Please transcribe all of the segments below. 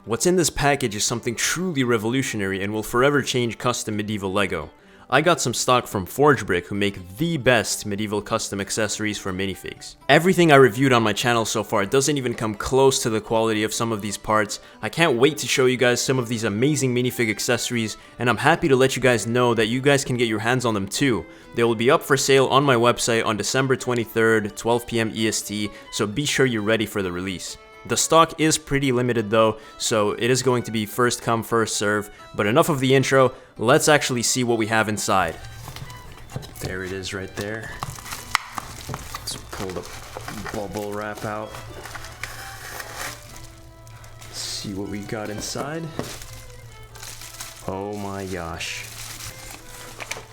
What's in this package is something truly revolutionary and will forever change custom medieval LEGO. I got some stock from ForgeBrick, who make the best medieval custom accessories for minifigs. Everything I reviewed on my channel so far doesn't even come close to the quality of some of these parts. I can't wait to show you guys some of these amazing minifig accessories, and I'm happy to let you guys know that you guys can get your hands on them too. They will be up for sale on my website on December 23rd, 12 PM EST, so be sure you're ready for the release. The stock is pretty limited though, so it is going to be first come first serve, but enough of the intro, let's actually see what we have inside. There it is right there. Let's pull the bubble wrap out. See what we got inside. Oh my gosh.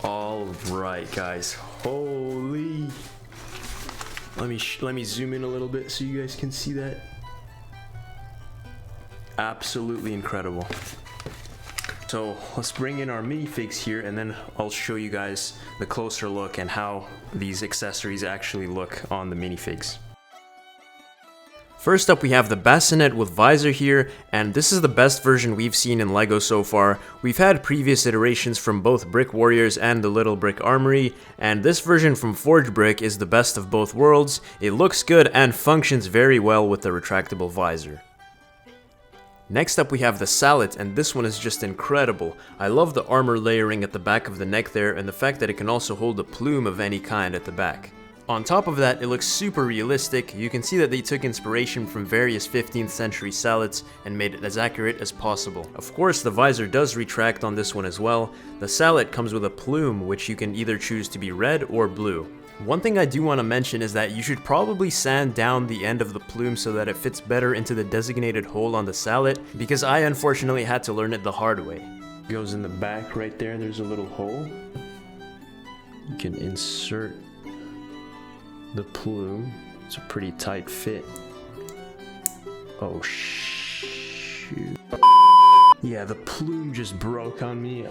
Alright guys, holy. Let me zoom in a little bit so you guys can see that. Absolutely incredible. So let's bring in our minifigs here, and then I'll show you guys the closer look and how these accessories actually look on the minifigs. First up, we have the bassinet with visor here, and this is the best version we've seen in LEGO so far. We've had previous iterations from both Brick Warriors and the Little Brick Armory, and this version from ForgeBrick is the best of both worlds. It looks good and functions very well with the retractable visor. Next up we have the sallet, and this one is just incredible. I love the armor layering at the back of the neck there, and the fact that it can also hold a plume of any kind at the back. On top of that, it looks super realistic. You can see that they took inspiration from various 15th century sallets and made it as accurate as possible. Of course, the visor does retract on this one as well. The sallet comes with a plume, which you can either choose to be red or blue. One thing I do want to mention is that you should probably sand down the end of the plume so that it fits better into the designated hole on the sallet, because I unfortunately had to learn it the hard way. It goes in the back right there, there's a little hole. You can insert the plume. It's a pretty tight fit. Oh shoot. Yeah, the plume just broke on me.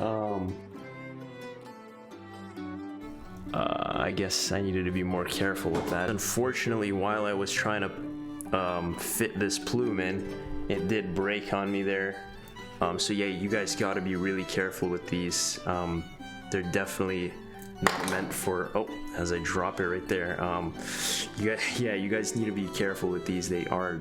I guess I needed to be more careful with that. Unfortunately, while I was trying to fit this plume in, it did break on me there. So yeah, you guys gotta be really careful with these. They're definitely not meant for, oh, as I drop it right there. You guys need to be careful with these. They are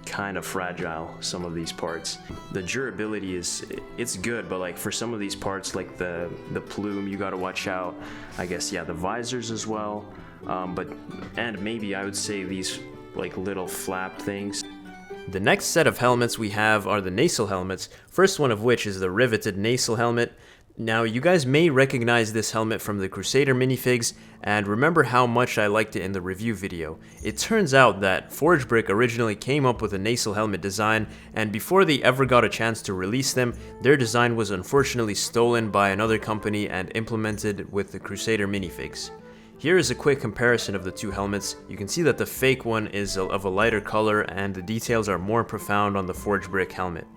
kind of fragile, some of these parts. The durability it's good, but like for some of these parts, like the plume, you gotta watch out. I guess, yeah, the visors as well, and maybe I would say these like little flap things. The next set of helmets we have are the nacelle helmets, first one of which is the riveted nacelle helmet. Now, you guys may recognize this helmet from the Crusader minifigs, and remember how much I liked it in the review video. It turns out that ForgeBrick originally came up with a nacelle helmet design, and before they ever got a chance to release them, their design was unfortunately stolen by another company and implemented with the Crusader minifigs. Here is a quick comparison of the two helmets. You can see that the fake one is of a lighter color, and the details are more profound on the ForgeBrick helmet.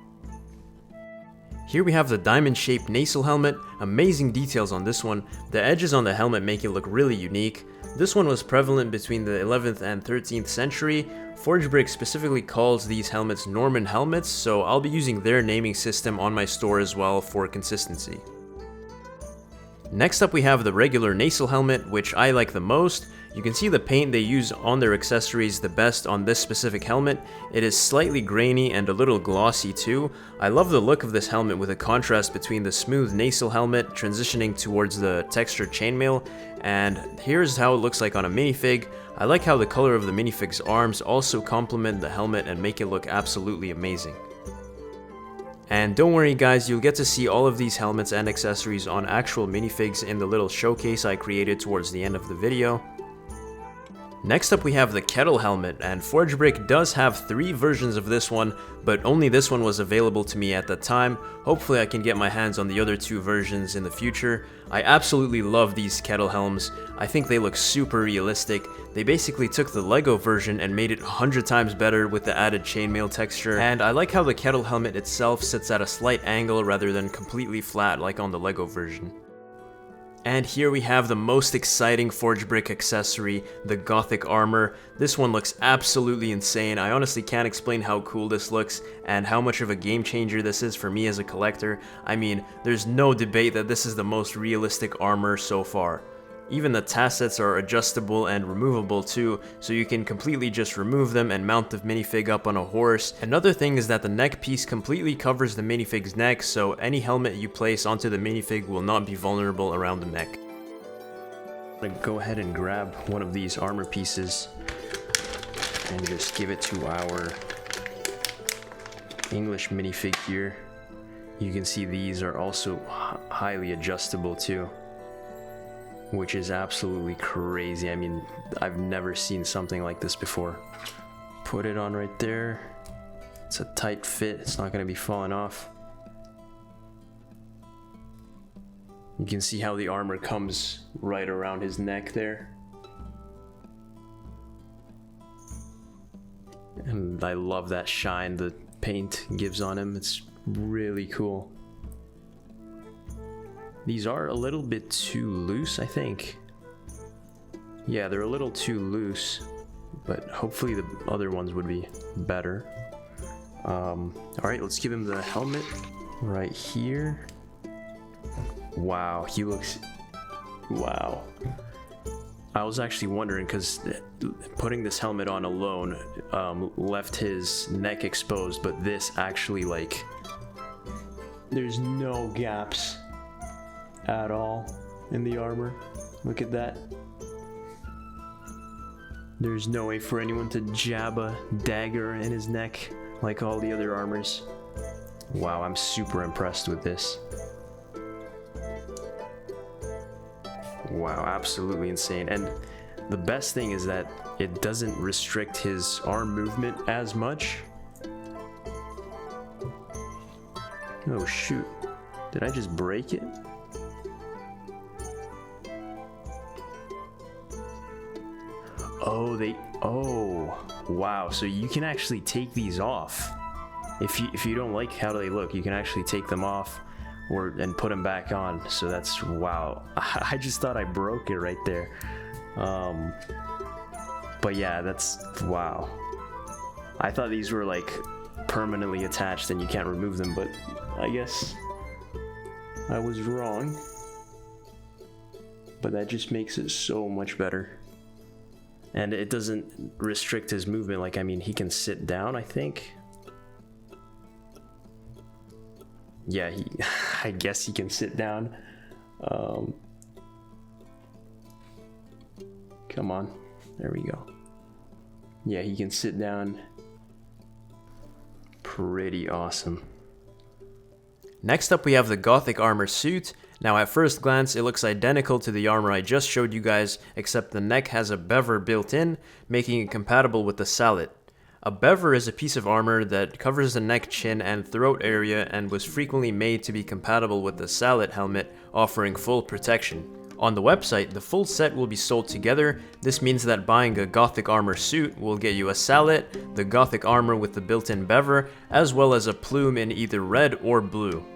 Here we have the diamond-shaped nacelle helmet. Amazing details on this one. The edges on the helmet make it look really unique. This one was prevalent between the 11th and 13th century. ForgeBrick specifically calls these helmets Norman helmets, so I'll be using their naming system on my store as well for consistency. Next up we have the regular nacelle helmet, which I like the most. You can see the paint they use on their accessories the best on this specific helmet. It is slightly grainy and a little glossy too. I love the look of this helmet with a contrast between the smooth nacelle helmet transitioning towards the textured chainmail, and here's how it looks like on a minifig. I like how the color of the minifig's arms also complement the helmet and make it look absolutely amazing. And don't worry guys, you'll get to see all of these helmets and accessories on actual minifigs in the little showcase I created towards the end of the video. Next up we have the kettle helmet, and ForgeBrick does have 3 versions of this one, but only this one was available to me at the time. Hopefully I can get my hands on the other 2 versions in the future. I absolutely love these kettle helms. I think they look super realistic. They basically took the LEGO version and made it 100 times better with the added chainmail texture, and I like how the kettle helmet itself sits at a slight angle rather than completely flat like on the LEGO version. And here we have the most exciting ForgeBrick accessory, the Gothic armor. This one looks absolutely insane. I honestly can't explain how cool this looks and how much of a game changer this is for me as a collector. I mean, there's no debate that this is the most realistic armor so far. Even the tassets are adjustable and removable too, so you can completely just remove them and mount the minifig up on a horse. Another thing is that the neck piece completely covers the minifig's neck, so any helmet you place onto the minifig will not be vulnerable around the neck. I'm gonna go ahead and grab one of these armor pieces and just give it to our English minifig here. You can see these are also highly adjustable too, which is absolutely crazy. I mean, I've never seen something like this before. Put it on right there. It's a tight fit, it's not gonna be falling off. You can see how the armor comes right around his neck there. And I love that shine the paint gives on him, it's really cool. These are a little bit too loose, I think. Yeah, they're a little too loose, but hopefully the other ones would be better. Alright, let's give him the helmet right here. Wow, he looks... Wow. I was actually wondering, because putting this helmet on alone left his neck exposed, but this actually, like... There's no gaps at all in the armor. Look at that. There's no way for anyone to jab a dagger in his neck like all the other armors. Wow, I'm super impressed with this. Wow, absolutely insane. And the best thing is that it doesn't restrict his arm movement as much. Oh shoot, did I just break it? Oh, wow, so you can actually take these off. If you don't like how they look, you can actually take them off and put them back on. So that's, wow. I just thought I broke it right there. But yeah, that's, wow. I thought these were like permanently attached and you can't remove them, but I guess I was wrong. But that just makes it so much better. And it doesn't restrict his movement. Like, I mean, he can sit down, I think. Yeah, I guess he can sit down. Come on, there we go. Yeah, he can sit down. Pretty awesome. Next up we have the Gothic armor suit. Now at first glance it looks identical to the armor I just showed you guys, except the neck has a bever built in, making it compatible with the sallet. A bever is a piece of armor that covers the neck, chin, and throat area and was frequently made to be compatible with the sallet helmet, offering full protection. On the website, the full set will be sold together. This means that buying a Gothic armor suit will get you a sallet, the Gothic armor with the built-in bever, as well as a plume in either red or blue.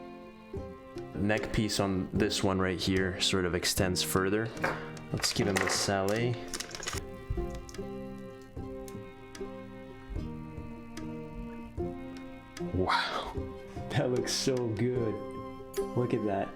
The neck piece on this one right here sort of extends further. Let's give him the sallet. Wow, that looks so good. Look at that.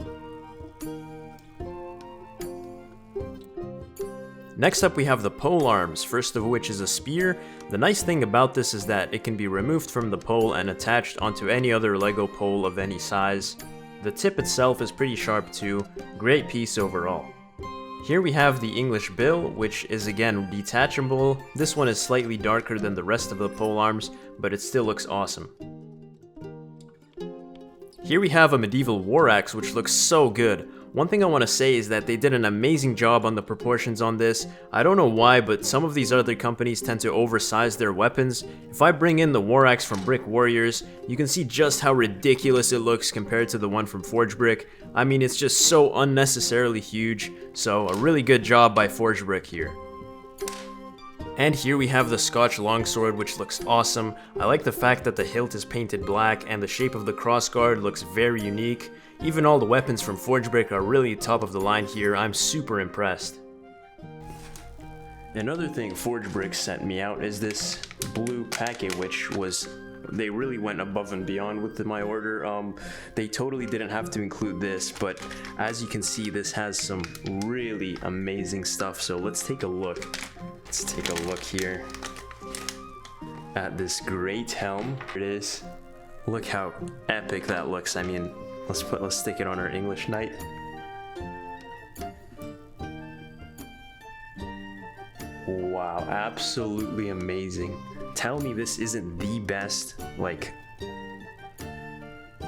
Next up we have the pole arms, first of which is a spear. The nice thing about this is that it can be removed from the pole and attached onto any other Lego pole of any size. The tip itself is pretty sharp too, great piece overall. Here we have the English bill, which is again detachable. This one is slightly darker than the rest of the pole arms, but it still looks awesome. Here we have a medieval war axe, which looks so good. One thing I want to say is that they did an amazing job on the proportions on this. I don't know why, but some of these other companies tend to oversize their weapons. If I bring in the war axe from Brick Warriors, you can see just how ridiculous it looks compared to the one from ForgeBrick. I mean, it's just so unnecessarily huge, so a really good job by ForgeBrick here. And here we have the Scotch longsword, which looks awesome. I like the fact that the hilt is painted black and the shape of the crossguard looks very unique. Even all the weapons from ForgeBrick are really top of the line here. I'm super impressed. Another thing ForgeBrick sent me out is this blue packet, which was, they really went above and beyond with my order. They totally didn't have to include this, but as you can see, this has some really amazing stuff. So let's take a look. Let's take a look here at this great helm. Here it is. Look how epic that looks. I mean, let's stick it on our English knight. Wow, absolutely amazing. Tell me this isn't the best, like,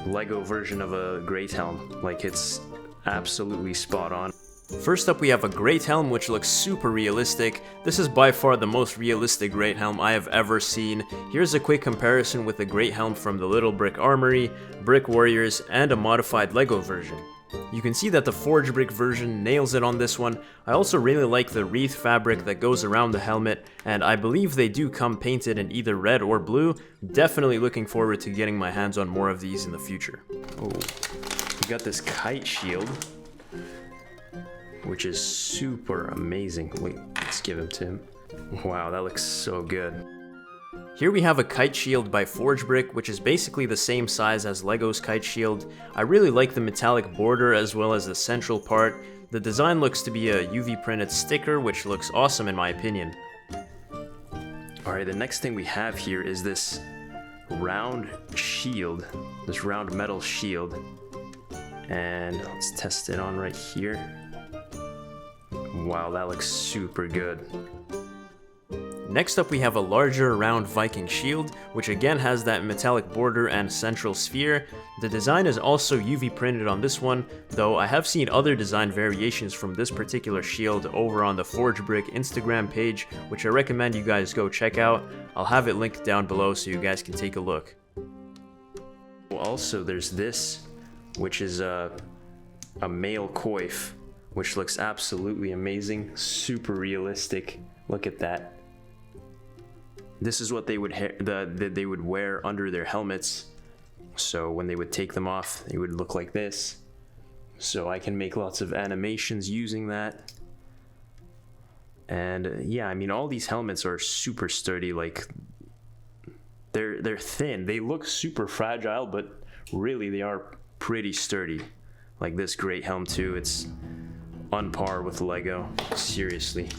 Lego version of a Great Helm. Like, it's absolutely spot on. First up, we have a Great Helm, which looks super realistic. This is by far the most realistic Great Helm I have ever seen. Here's a quick comparison with the Great Helm from the Little Brick Armory, Brick Warriors, and a modified Lego version. You can see that the ForgeBrick version nails it on this one. I also really like the wreath fabric that goes around the helmet, and I believe they do come painted in either red or blue. Definitely looking forward to getting my hands on more of these in the future. Oh, we got this kite shield, which is super amazing. Wait, let's give him to him. Wow, that looks so good. Here we have a kite shield by ForgeBrick, which is basically the same size as Lego's kite shield. I really like the metallic border as well as the central part. The design looks to be a UV printed sticker, which looks awesome in my opinion. Alright, the next thing we have here is this round shield, this round metal shield. And let's test it on right here. Wow, that looks super good. Next up, we have a larger round Viking shield, which again has that metallic border and central sphere. The design is also UV printed on this one, though I have seen other design variations from this particular shield over on the ForgeBrick Instagram page, which I recommend you guys go check out. I'll have it linked down below so you guys can take a look. Also, there's this, which is a male coif, which looks absolutely amazing, super realistic. Look at that. This is what they would wear under their helmets. So when they would take them off, they would look like this. So I can make lots of animations using that. And yeah, I mean, all these helmets are super sturdy. Like, they're thin. They look super fragile, but really they are pretty sturdy. Like this great helm too. It's on par with Lego. Seriously.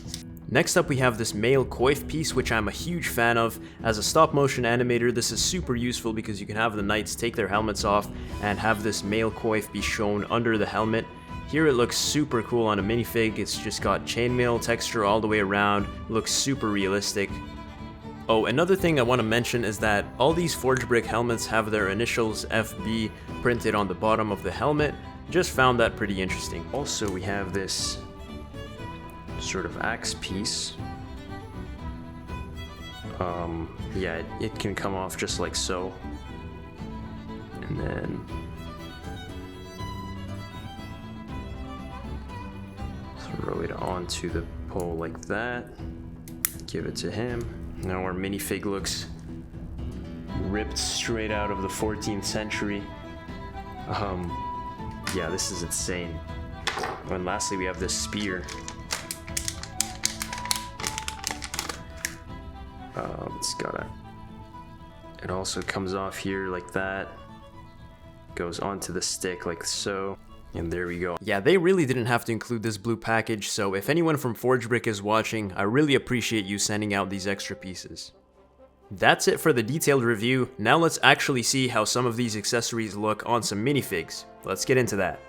Next up, we have this male coif piece, which I'm a huge fan of. As a stop motion animator, this is super useful because you can have the knights take their helmets off and have this male coif be shown under the helmet. Here it looks super cool on a minifig. It's just got chainmail texture all the way around. It looks super realistic. Oh, another thing I want to mention is that all these ForgeBrick helmets have their initials FB printed on the bottom of the helmet. Just found that pretty interesting. Also, we have this sort of axe piece. Yeah, it can come off just like so, and then throw it onto the pole like that, give it to him. Now our minifig looks ripped straight out of the 14th century. Yeah, this is insane. And lastly, we have this spear. It also comes off here like that, goes onto the stick like so, and there we go. Yeah, they really didn't have to include this blue package, so if anyone from ForgeBrick is watching, I really appreciate you sending out these extra pieces. That's it for the detailed review. Now let's actually see how some of these accessories look on some minifigs. Let's get into that.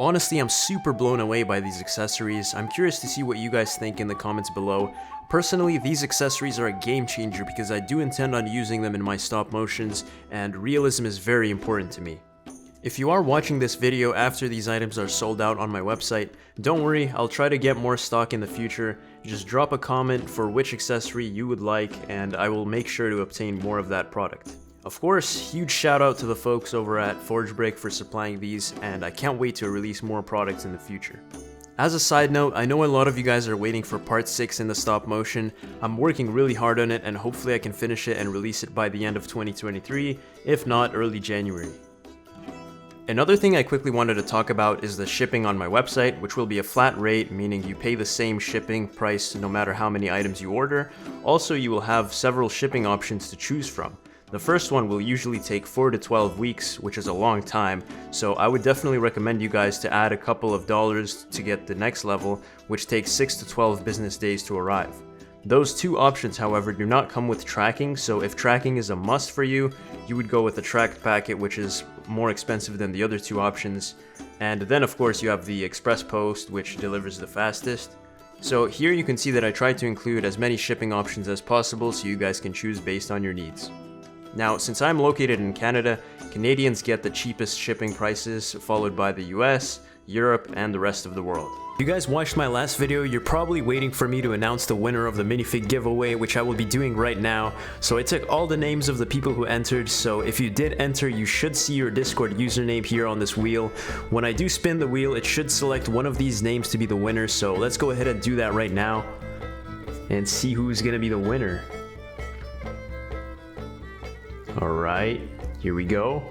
Honestly, I'm super blown away by these accessories. I'm curious to see what you guys think in the comments below. Personally, these accessories are a game changer because I do intend on using them in my stop motions, and realism is very important to me. If you are watching this video after these items are sold out on my website, don't worry, I'll try to get more stock in the future. Just drop a comment for which accessory you would like and I will make sure to obtain more of that product. Of course, huge shout out to the folks over at ForgeBrick for supplying these, and I can't wait to release more products in the future. As a side note, I know a lot of you guys are waiting for part 6 in the stop motion. I'm working really hard on it and hopefully I can finish it and release it by the end of 2023, if not early January. Another thing I quickly wanted to talk about is the shipping on my website, which will be a flat rate, meaning you pay the same shipping price no matter how many items you order. Also, you will have several shipping options to choose from. The first one will usually take 4 to 12 weeks, which is a long time, so I would definitely recommend you guys to add a couple of dollars to get the next level, which takes 6 to 12 business days to arrive. Those two options, however, do not come with tracking, so if tracking is a must for you, you would go with the tracked packet, which is more expensive than the other two options. And then of course you have the express post, which delivers the fastest. So here you can see that I tried to include as many shipping options as possible so you guys can choose based on your needs. Now, since I'm located in Canada, Canadians get the cheapest shipping prices, followed by the US, Europe, and the rest of the world. If you guys watched my last video, you're probably waiting for me to announce the winner of the minifig giveaway, which I will be doing right now. So I took all the names of the people who entered, so if you did enter, you should see your Discord username here on this wheel. When I do spin the wheel, it should select one of these names to be the winner, so let's go ahead and do that right now and see who's gonna be the winner. Alright, here we go.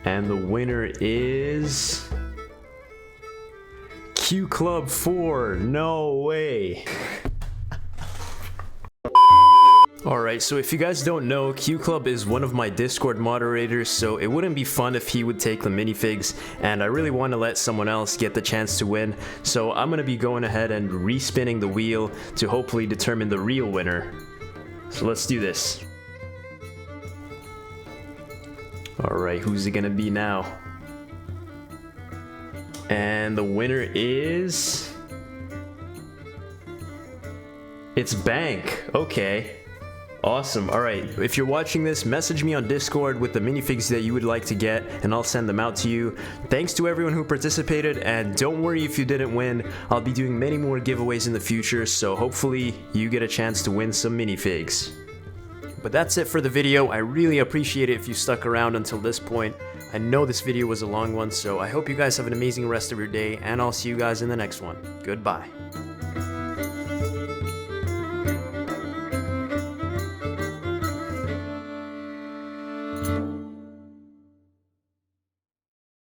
And the winner is Q Club 4. No way. Alright, so if you guys don't know, Q Club is one of my Discord moderators, so it wouldn't be fun if he would take the minifigs, and I really want to let someone else get the chance to win, so I'm gonna be going ahead and re-spinning the wheel to hopefully determine the real winner. So let's do this. Alright, who's it gonna be now? And the winner is... It's Bank. Okay. Awesome. Alright, if you're watching this, message me on Discord with the minifigs that you would like to get, and I'll send them out to you. Thanks to everyone who participated, and don't worry if you didn't win. I'll be doing many more giveaways in the future, so hopefully you get a chance to win some minifigs. But that's it for the video. I really appreciate it if you stuck around until this point. I know this video was a long one, so I hope you guys have an amazing rest of your day, and I'll see you guys in the next one. Goodbye.